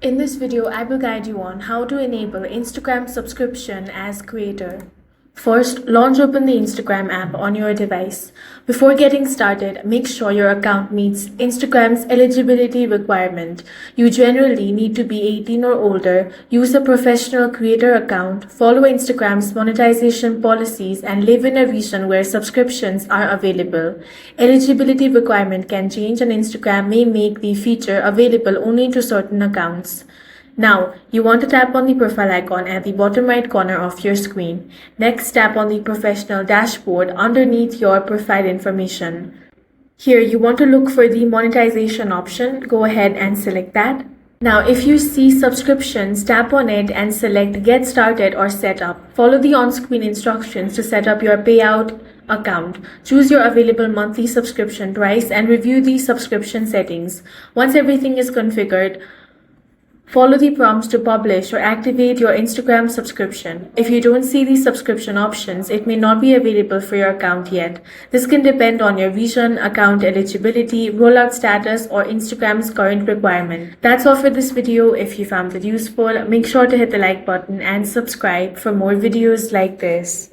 In this video, I will guide you on how to enable Instagram subscription as creator. First, launch open the Instagram app on your device. Before getting started, make sure your account meets Instagram's eligibility requirement. You generally need to be 18 or older, use a professional creator account, follow Instagram's monetization policies, and live in a region where subscriptions are available. Eligibility requirement can change and Instagram may make the feature available only to certain accounts. Now, you want to tap on the profile icon at the bottom right corner of your screen. Next, tap on the professional dashboard underneath your profile information. Here, you want to look for the monetization option. Go ahead and select that. Now, if you see subscriptions, tap on it and select Get Started or Set Up. Follow the on-screen instructions to set up your payout account. Choose your available monthly subscription price and review the subscription settings. Once everything is configured, follow the prompts to publish or activate your Instagram subscription. If you don't see these subscription options, it may not be available for your account yet. This can depend on your region, account eligibility, rollout status, or Instagram's current requirement. That's all for this video. If you found it useful, make sure to hit the like button and subscribe for more videos like this.